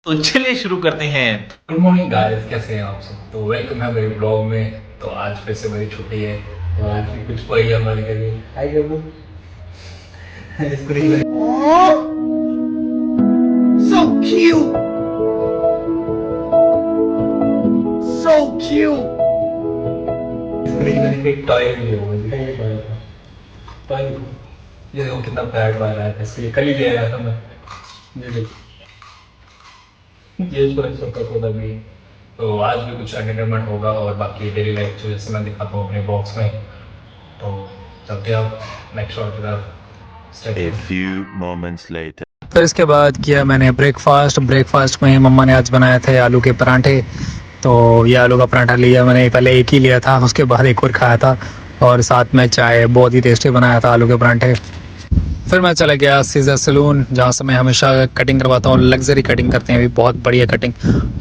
तो चलिए शुरू करते हैं। गुड मॉर्निंग गाइस, कैसे हैं आप सब। तो वेलकम है मेरे ब्लॉग में। तो आज फिर से मेरी छुट्टी है और आज भी कुछ वही हमारे घर में हाय गबू इसको नहीं So cute, so cute. इसको एक टॉय भी है मुझे ये टॉय था टॉय। ये देखो कितना प्यार पा रहा है, इसके लिए कल ही ले आया था मैं। ये देखो, ये इसको ऐसा करता था भी। तो आज भी कुछ एंटरटेनमेंट होगा और बाकी डेली लाइफ जो जैसे मैं दिखाता हूँ अपने बॉक्स में। तो चलते हैं अब नेक्स्ट शॉट की तरफ। Stay A tuned. few moments later. फिर इसके बाद किया मैंने ब्रेकफास्ट में मम्मा ने आज बनाए थे आलू के पराठे। तो ये आलू का पराठा लिया मैंने, पहले एक ही लिया था, उसके बाद एक और खाया था और साथ में चाय। बहुत ही टेस्टी बनाया था आलू के पराठे। फिर मैं चला गया सीजर सैलून, जहाँ से मैं हमेशा कटिंग करवाता हूँ। लग्जरी कटिंग करते हैं, अभी बहुत बढ़िया कटिंग।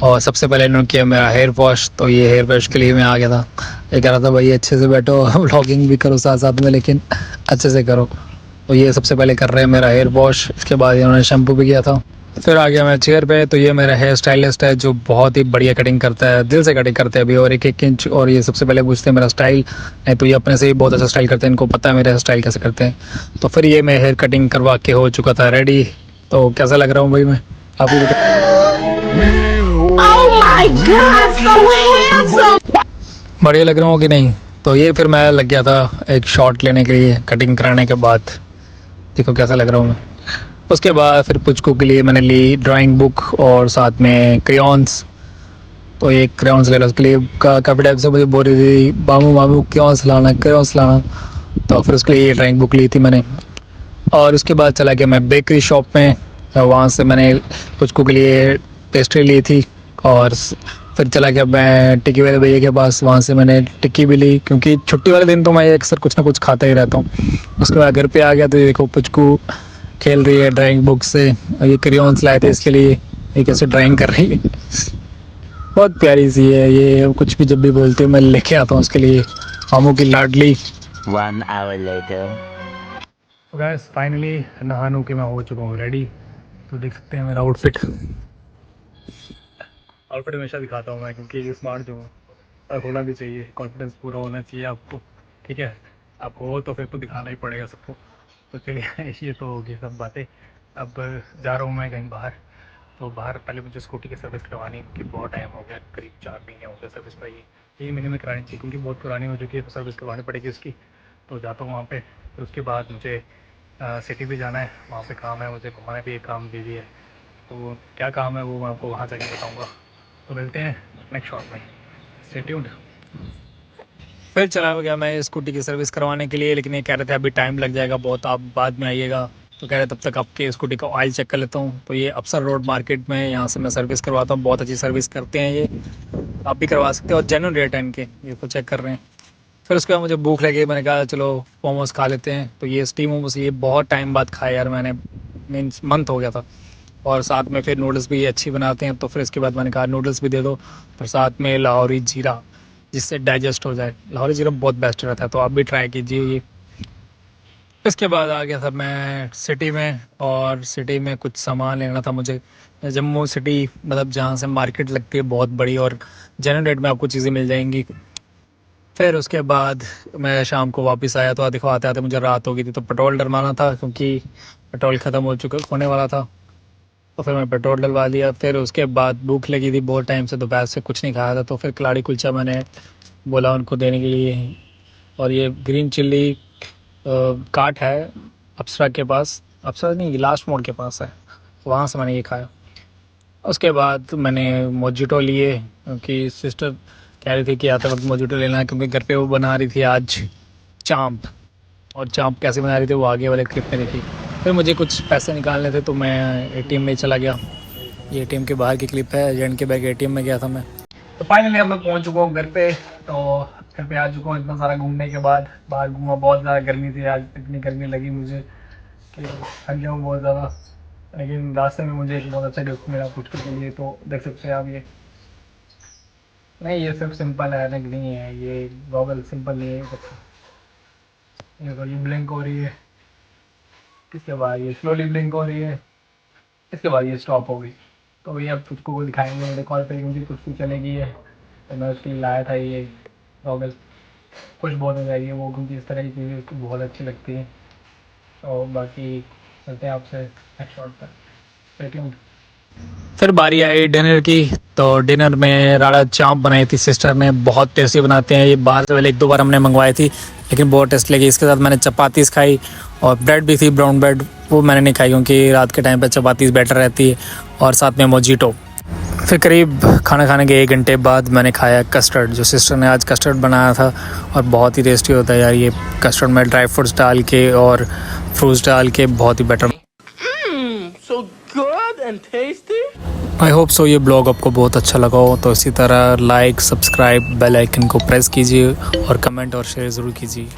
और सबसे पहले इन्होंने किया मेरा हेयर वॉश, तो ये हेयर वॉश के लिए मैं आ गया था। ये कह रहा था भाई अच्छे से बैठो व्लॉगिंग भी करो साथ साथ में, लेकिन अच्छे से करो। तो ये सबसे पहले कर रहे हैं मेरा हेयर वॉश, इसके बाद इन्होंने शैम्पू भी किया था। फिर आ गया मैं चेयर पे। तो ये मेरा हेयर स्टाइलिस्ट है जो बहुत ही बढ़िया कटिंग करता है, दिल से कटिंग करते हैं अभी, और एक एक इंच। और ये सबसे पहले पूछते हैं मेरा स्टाइल, नहीं तो ये अपने से ही बहुत अच्छा स्टाइल करते हैं, इनको पता है मेरा स्टाइल कैसे करते हैं। तो फिर ये मैं हेयर कटिंग करवा के हो चुका था रेडी। तो कैसा लग रहा हूँ भाई मैं, आप ही बताइए। Oh my God, so handsome. बढ़िया लग रहा हूँ कि नहीं। तो ये फिर मैं लग गया था एक शॉट लेने के लिए कटिंग कराने के बाद। देखो कैसा लग रहा हूँ मैं। उसके बाद फिर पुचकू के लिए मैंने ली ड्राइंग बुक और साथ में क्रेयॉन्स। तो ये क्रेयॉन्स ले लो, उसके लिए काफ़ी टाइम से मुझे बोल रही थी मामू मामू क्रेयॉन्स लाना क्रेयॉन्स लाना। तो फिर उसके लिए ये ड्राइंग बुक ली थी मैंने। और उसके बाद चला गया मैं बेकरी शॉप में। वहाँ से मैंने पुचकू के लिए पेस्ट्री ली थी। और फिर चला गया मैं टिक्की वाले भैया के पास, वहाँ से मैंने टिक्की भी ली, क्योंकि छुट्टी वाले दिन तो मैं अक्सर कुछ ना कुछ खाता ही रहता हूँ। उसके बाद घर पे आ गया तो ये देखो पुचकू खेल रही है ड्राइंग बुक से, और ये क्रेयॉन्स लाए थे इसके लिए, ये कैसे ड्राइंग कर रही है। बहुत प्यारी सी है ये, कुछ भी जब भी बोलती है मैं लेके आता हूँ उसके लिए, मामू की लाडली। 1 hour later. तो गाइस फाइनली नहा नू के मैं हो चुका हूँ रेडी। तो देख सकते हैं मेरा आउटफिट। आउटफिट हमेशा दिखाता हूँ मैं, क्योंकि स्मार्ट जो हूँ और होना भी चाहिए, कॉन्फिडेंस पूरा होना चाहिए आपको। ठीक है, आप हो तो फिर तो दिखाना ही पड़ेगा सबको। तो चलिए ये तो होगी सब बातें। अब जा रहा हूँ मैं कहीं बाहर। तो बाहर पहले मुझे स्कूटी की सर्विस करवानी है, क्योंकि बहुत टाइम हो गया, करीब 4 महीने हो गए सर्विस पर। ये 3 महीने में करानी चाहिए, क्योंकि बहुत पुरानी हो चुकी है, तो सर्विस करवानी पड़ेगी उसकी। तो जाता हूँ वहाँ पे। फिर उसके बाद मुझे सिटी भी जाना है, वहाँ पे काम है मुझे, घुमाने भी एक काम भी है। तो क्या काम है वो मैं आपको वहाँ जाके बताऊँगा। तो मिलते हैं नेक्स्ट शॉट में, स्टे ट्यून्ड। फिर चला गया मैं स्कूटी की सर्विस करवाने के लिए, लेकिन ये कह रहे थे अभी टाइम लग जाएगा बहुत, आप बाद में आइएगा। तो कह रहे तब तक आपके स्कूटी का ऑयल चेक कर लेता हूँ। तो ये अफसर रोड मार्केट में, यहाँ से मैं सर्विस करवाता हूँ, बहुत अच्छी सर्विस करते हैं ये, आप भी करवा सकते हो। और जेन्युइन रेट है इनके, ये तो चेक कर रहे हैं। फिर उसके बाद मुझे भूख लगी, मैंने कहा चलो मोमोज खा लेते हैं। तो ये स्टीम मोमोज, ये बहुत टाइम बाद खाया यार मैंने, मीन्स मंथ हो गया था। और साथ में फिर नूडल्स भी ये अच्छी बनाते हैं, तो फिर इसके बाद मैंने कहा नूडल्स भी दे दो। फिर साथ में लाहौरी जीरा, जिससे डाइजेस्ट हो जाए। लाहौरी जीरा बहुत बेस्ट रहता है, तो आप भी ट्राई कीजिए ये। इसके बाद आ गया था मैं सिटी में, और सिटी में कुछ सामान लेना था मुझे। जम्मू सिटी, मतलब जहाँ से मार्केट लगती है बहुत बड़ी, और जेन्युइन रेट में आपको चीज़ें मिल जाएंगी। फिर उसके बाद मैं शाम को वापस आया, तो देखो आते आते मुझे रात हो गई थी। तो पेट्रोल डलवाना था, क्योंकि पेट्रोल ख़त्म हो चुका होने वाला था। तो फिर मैं पेट्रोल डलवा लिया। फिर उसके बाद भूख लगी थी बहुत टाइम से, दोपहर से कुछ नहीं खाया था। तो फिर कलाड़ी कुलचा मैंने बोला उनको देने के लिए। और ये ग्रीन चिल्ली काट है अप्सरा के पास, अप्सरा नहीं लास्ट मोड़ के पास है, वहाँ से मैंने ये खाया। उसके बाद मैंने मोजिटो लिए, क्योंकि सिस्टर कह रही थी कि आते वक्त मोजिटो लेना है, क्योंकि घर पे वो बना रही थी आज चाँप। और चाँप कैसे बना रही थी वो आगे वाले क्लिप में देखी। फिर मुझे कुछ पैसे निकालने थे, तो मैं एटीएम में चला गया। ये एटीएम के बाहर की क्लिप है, एजेंट के बैग एटीएम में गया था मैं। तो फाइनली अब मैं पहुंच चुका हूँ घर पे। तो घर पे आ चुका हूँ इतना सारा घूमने के बाद। बाहर घूमा, बहुत ज़्यादा गर्मी थी आज, इतनी गर्मी लगी मुझे कि थक गया हूँ बहुत ज़्यादा। लेकिन रास्ते में मुझे एक बहुत अच्छा गिफ्ट मिला पुचकू के लिए, तो देख सकते हैं आप ये। नहीं ये सिर्फ सिंपल है, नहीं है ये गॉगल, सिंपल नहीं है। ये ब्लिंक हो रही है, इसके बाद ये स्लोली ब्लिंक हो रही है, इसके बाद ये स्टॉप हो गई। तो ये अब तुझको दिखाएंगे मेरे कॉल पे, क्योंकि तुझको चलेगी है तो मैं उसके लिए लाया था ये गॉगल। कुछ बहुत हो जाएगी वो, क्योंकि इस तरह की चीज़ें उसको बहुत अच्छी लगती है। और बाकी चलते हैं आपसे नेक्स्ट शॉट पर। Stay tuned. फिर बारी आई डिनर की, तो डिनर में राड़ा चाँप बनाई थी सिस्टर ने, बहुत टेस्टी बनाते हैं ये। बाहर से पहले 1-2 बार हमने मंगवाई थी लेकिन बहुत टेस्ट लगी। इसके साथ मैंने चपातीस खाई और ब्रेड भी थी, ब्राउन ब्रेड, वो मैंने नहीं खाई क्योंकि रात के टाइम पे चपातीस बेटर रहती है, और साथ में मोजीटो। फिर करीब खाना खाने के 1 घंटे बाद मैंने खाया कस्टर्ड, जो सिस्टर ने आज कस्टर्ड बनाया था और बहुत ही टेस्टी होता है यार ये कस्टर्ड में ड्राई फ्रूट्स डाल के और फ्रूट्स डाल के, बहुत ही बेटर। आई होप सो ये ब्लॉग आपको बहुत अच्छा लगा हो, तो इसी तरह लाइक, सब्सक्राइब, बेल आइकन को प्रेस कीजिए और कमेंट और शेयर ज़रूर कीजिए।